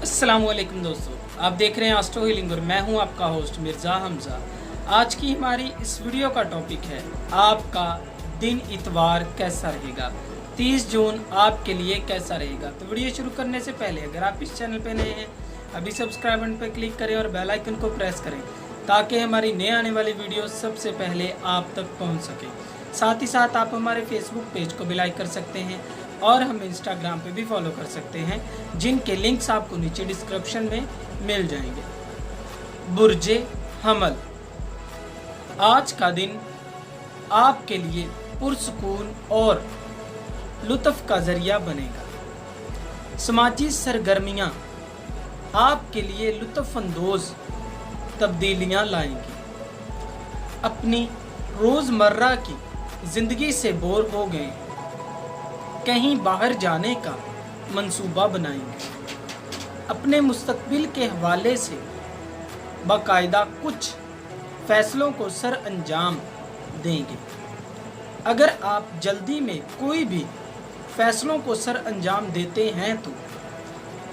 अस्सलाम वालेकुम दोस्तों, आप देख रहे हैं एस्ट्रो हीलिंग और मैं हूं आपका होस्ट मिर्ज़ा हमज़ा। आज की हमारी इस वीडियो का टॉपिक है आपका दिन इतवार कैसा रहेगा, 30 जून आपके लिए कैसा रहेगा। तो वीडियो शुरू करने से पहले अगर आप इस चैनल पे नए हैं अभी सब्सक्राइब बटन पर क्लिक करें और बेल आइकन को प्रेस करें ताकि हमारी नए आने वाली वीडियो सबसे पहले आप तक पहुँच सके। साथ ही साथ आप हमारे फेसबुक पेज को भी लाइक कर सकते हैं और हम इंस्टाग्राम पे भी फॉलो कर सकते हैं, जिनके लिंक्स आपको नीचे डिस्क्रिप्शन में मिल जाएंगे। बुर्जे हमल, आज का दिन आपके लिए पुरसुकून और लुत्फ का जरिया बनेगा। समाजी सरगर्मियां आपके लिए लुत्फ अंदोज तब्दीलियां लाएंगी। अपनी रोज़मर्रा की ज़िंदगी से बोर हो गए, कहीं बाहर जाने का मंसूबा बनाएंगे। अपने मुस्तकबिल के हवाले से बाकायदा कुछ फैसलों को सर अंजाम देंगे। अगर आप जल्दी में कोई भी फैसलों को सर अंजाम देते हैं तो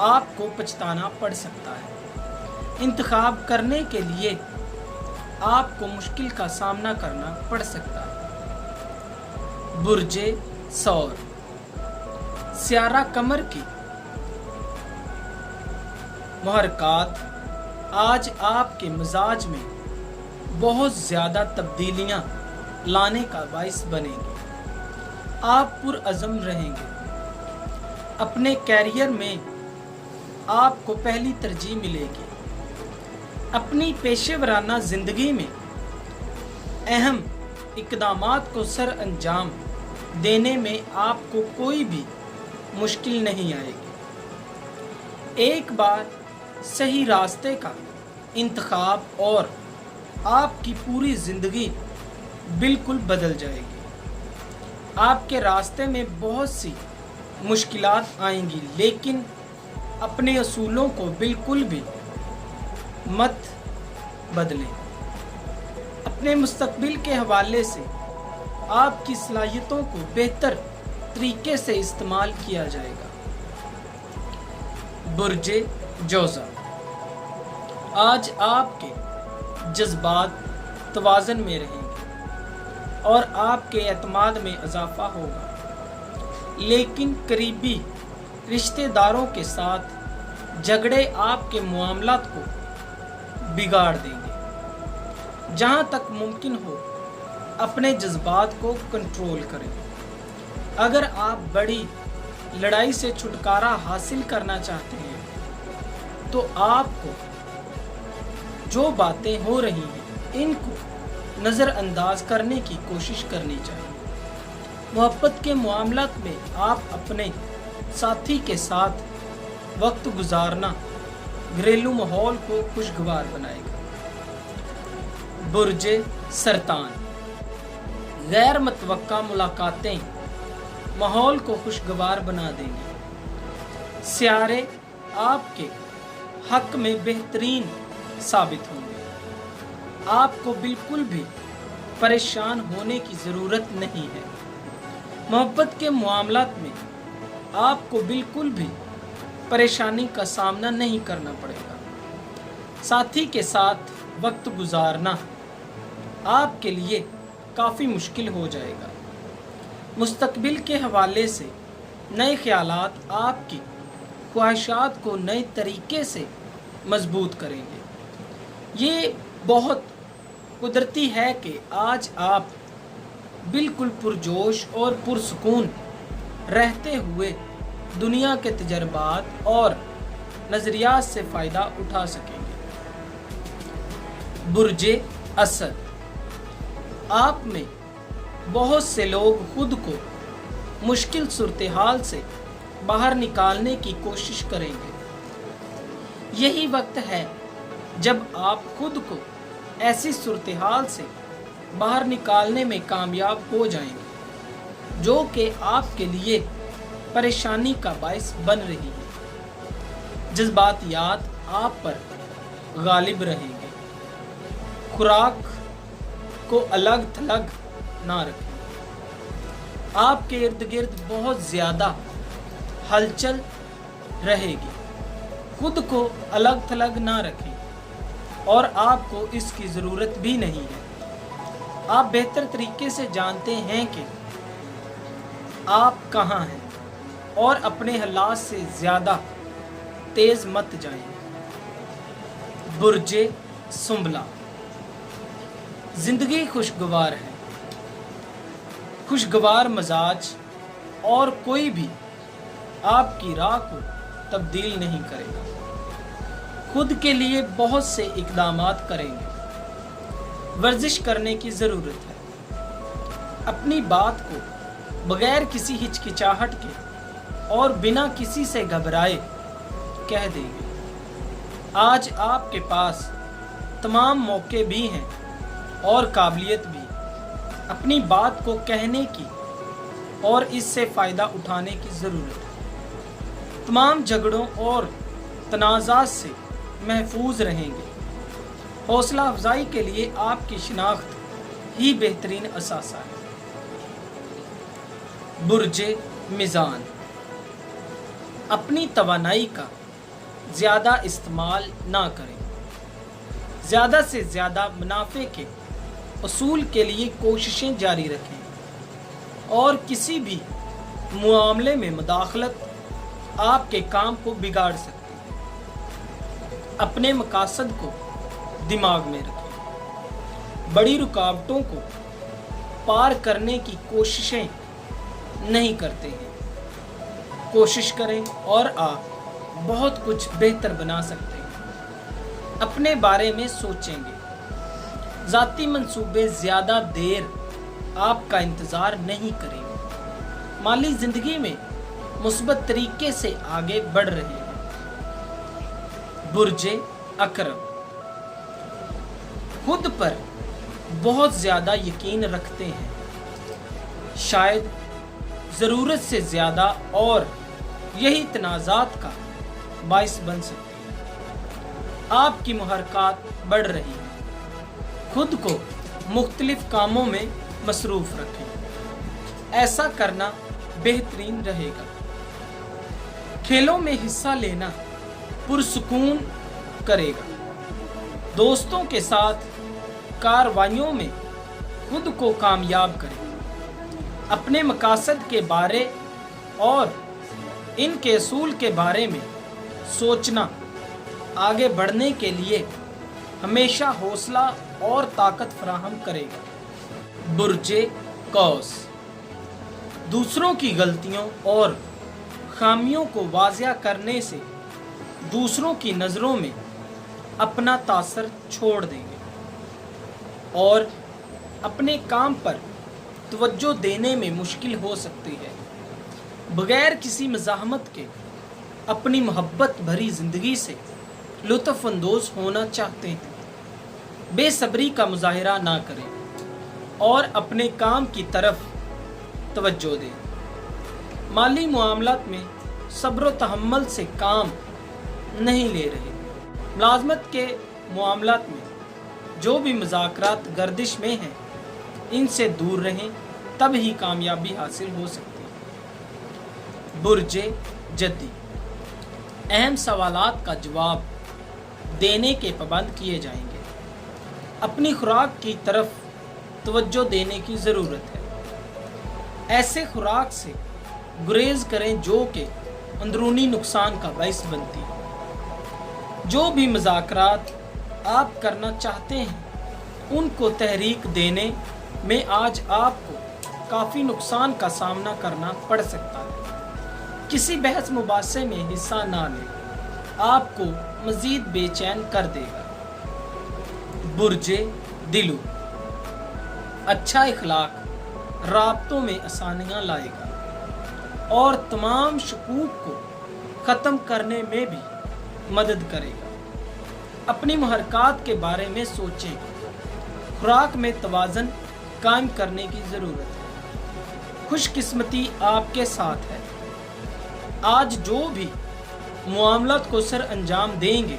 आपको पछताना पड़ सकता है। इंतखाब करने के लिए आपको मुश्किल का सामना करना पड़ सकता है। बुर्जे सौर, सियारा कमर की मुहरकात आज आपके मिजाज में बहुत ज़्यादा तब्दीलियां लाने का बाइस बनेंगे। आप पुरअज़म रहेंगे। अपने कैरियर में आपको पहली तरजीह मिलेगी। अपनी पेशेवराना ज़िंदगी में अहम इक़दामात को सर अंजाम देने में आपको कोई भी मुश्किल नहीं आएगी। एक बार सही रास्ते का इंतखाब और आपकी पूरी ज़िंदगी बिल्कुल बदल जाएगी। आपके रास्ते में बहुत सी मुश्किलात आएंगी, लेकिन अपने असूलों को बिल्कुल भी मत बदलें। अपने मुस्तकबिल के हवाले से आपकी सलाहियतों को बेहतर तरीके से इस्तेमाल किया जाएगा। बुर्जे जोज़ा, आज आपके जज्बात तवाज़न में रहेंगे और आपके एतमाद में इजाफा होगा, लेकिन करीबी रिश्तेदारों के साथ झगड़े आपके मामलात को बिगाड़ देंगे। जहां तक मुमकिन हो अपने जज्बात को कंट्रोल करें। अगर आप बड़ी लड़ाई से छुटकारा हासिल करना चाहते हैं तो आपको जो बातें हो रही हैं इनको नज़रअंदाज करने की कोशिश करनी चाहिए। मोहब्बत के मामलात में आप अपने साथी के साथ वक्त गुजारना घरेलू माहौल को खुशगवार बनाएगा। बुर्जे सरतान, गैर मुतवक्का मुलाकातें माहौल को खुशगवार बना देंगी। सियारे आपके हक में बेहतरीन साबित होंगे। आपको बिल्कुल भी परेशान होने की ज़रूरत नहीं है। मोहब्बत के मामलात में आपको बिल्कुल भी परेशानी का सामना नहीं करना पड़ेगा। साथी के साथ वक्त गुजारना आपके लिए काफ़ी मुश्किल हो जाएगा। मुस्तकबिल के हवाले से नए ख्यालात आपकी ख्वाहिशात को नए तरीके से मजबूत करेंगे। ये बहुत कुदरती है कि आज आप बिल्कुल पुरजोश और पुरसुकून रहते हुए दुनिया के तजर्बात और नज़रियात से फ़ायदा उठा सकेंगे। बुर्जे असद, आप में बहुत से लोग खुद को मुश्किल सूरत-ए-हाल से बाहर निकालने की कोशिश करेंगे। यही वक्त है जब आप खुद को ऐसी सूरत-ए-हाल से बाहर निकालने में कामयाब हो जाएंगे जो कि आपके लिए परेशानी का बाइस बन रही है। जज्बातियात आप पर गालिब रहेंगे। खुराक को अलग थलग ना रखें। आपके इर्द गिर्द बहुत ज़्यादा हलचल रहेगी। खुद को अलग थलग ना रखें और आपको इसकी ज़रूरत भी नहीं है। आप बेहतर तरीके से जानते हैं कि आप कहाँ हैं और अपने हालात से ज़्यादा तेज़ मत जाएं। बुर्जे सुंबला। ज़िंदगी खुशगवार है। खुशगवार मजाज और कोई भी आपकी राह को तब्दील नहीं करेगा। खुद के लिए बहुत से इक़दामात करेंगे। वर्जिश करने की ज़रूरत है। अपनी बात को बगैर किसी हिचकिचाहट के और बिना किसी से घबराए कह देंगे। आज आपके पास तमाम मौके भी हैं और काबिलियत भी अपनी बात को कहने की और इससे फ़ायदा उठाने की ज़रूरत है। तमाम झगड़ों और तनाज़ात से महफूज रहेंगे। हौसला अफजाई के लिए आपकी शिनाख्त ही बेहतरीन असासा है। बुर्जे मिज़ान। अपनी तवानाई का ज़्यादा इस्तेमाल ना करें। ज़्यादा से ज़्यादा मुनाफे के उसूल के लिए कोशिशें जारी रखें और किसी भी मामले में मुदाखलत आपके काम को बिगाड़ सकती है। अपने मकासद को दिमाग में रखें। बड़ी रुकावटों को पार करने की कोशिशें नहीं करते हैं। कोशिश करें और आप बहुत कुछ बेहतर बना सकते हैं। अपने बारे में सोचेंगे। ज़ाती मंसूबे ज़्यादा देर आपका इंतज़ार नहीं करेंगे। माली ज़िंदगी में मुस्बत तरीके से आगे बढ़ रहे हैं। बुर्जे अकरम। खुद पर बहुत ज़्यादा यकीन रखते हैं। शायद ज़रूरत से ज़्यादा और यही तनाज़ात का बाइस बन सकती है। आपकी मुहरकात बढ़ रही है। खुद को मुख्तलिफ कामों में मसरूफ़ रखें। ऐसा करना बेहतरीन रहेगा। खेलों में हिस्सा लेना पुरसुकून करेगा। दोस्तों के साथ कार्रवाइयों में खुद को कामयाब करें। अपने मकासद के बारे और इनके असूल के बारे में सोचना आगे बढ़ने के लिए हमेशा हौसला और ताकत फराहम करेगा। बुर्जे कौस। दूसरों की गलतियों और खामियों को वाज़िया करने से दूसरों की नज़रों में अपना तासर छोड़ देंगे और अपने काम पर तवज्जो देने में मुश्किल हो सकती है। बगैर किसी मज़ाहमत के अपनी मोहब्बत भरी ज़िंदगी से लुत्फ़ अंदोज़ होना चाहते हैं। बेसब्री का मुज़ाहिरा ना करें और अपने काम की तरफ तवज्जो दें। माली मामलात में सब्र व तहम्मुल से काम नहीं ले रहे। मुलाज़मत के मामलात में जो भी मुज़ाकरात गर्दिश में हैं इनसे दूर रहें, तब ही कामयाबी हासिल हो सकती है। बुर्जे जद्दी। अहम सवालात का जवाब देने के पाबंद किए जाएंगे। अपनी खुराक की तरफ तवज्जो देने की ज़रूरत है। ऐसे खुराक से गुरेज करें जो कि अंदरूनी नुकसान का बाइस बनती है। जो भी मुज़ाकरात आप करना चाहते हैं उनको तहरीक देने में आज आपको काफ़ी नुकसान का सामना करना पड़ सकता है। किसी बहस मुबासे में हिस्सा ना लें, आपको मज़ीद बेचैन कर देगा। बुर्जे दिलू। अच्छा इखलाक राब्तों में आसानियाँ लाएगा और तमाम शकूक को ख़त्म करने में भी मदद करेगा। अपनी मुहरकात के बारे में सोचें। खुराक में तवाज़न कायम करने की ज़रूरत है। खुशकिस्मती आपके साथ है। आज जो भी मामलात को सर अंजाम देंगे,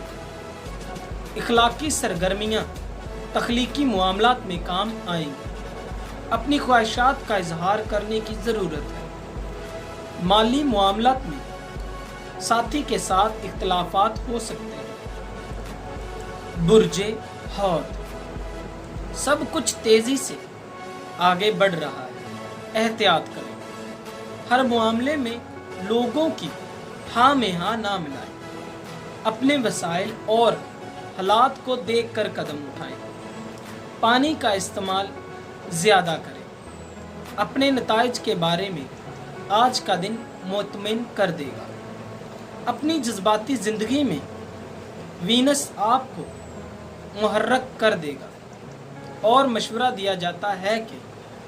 इखलाकी सरगर्मियाँ तख्लीकी मामलात में काम आएंगी। अपनी ख्वाहिशात का इजहार करने की ज़रूरत है। माली मामलात में साथी के साथ इख्तिलाफात हो सकते हैं। बुर्जे हौद, सब कुछ तेजी से आगे बढ़ रहा है, एहतियात करें। हर मामले में लोगों की हाँ में हाँ ना मिलाएं। अपने वसाइल और हालात को देखकर कदम उठाएं। पानी का इस्तेमाल ज़्यादा करें। अपने नताइज के बारे में आज का दिन मुतमिन कर देगा। अपनी जज्बाती ज़िंदगी में वीनस आपको मुहर्रक कर देगा और मशवरा दिया जाता है कि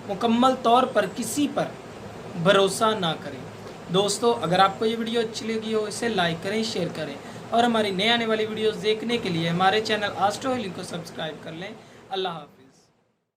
मुकम्मल तौर पर किसी पर भरोसा ना करें। दोस्तों, अगर आपको ये वीडियो अच्छी लगी हो इसे लाइक करें, शेयर करें और हमारी नए आने वाली वीडियोस देखने के लिए हमारे चैनल एस्ट्रो हीलिंग को सब्सक्राइब कर लें। अल्लाह हाफ़िज़।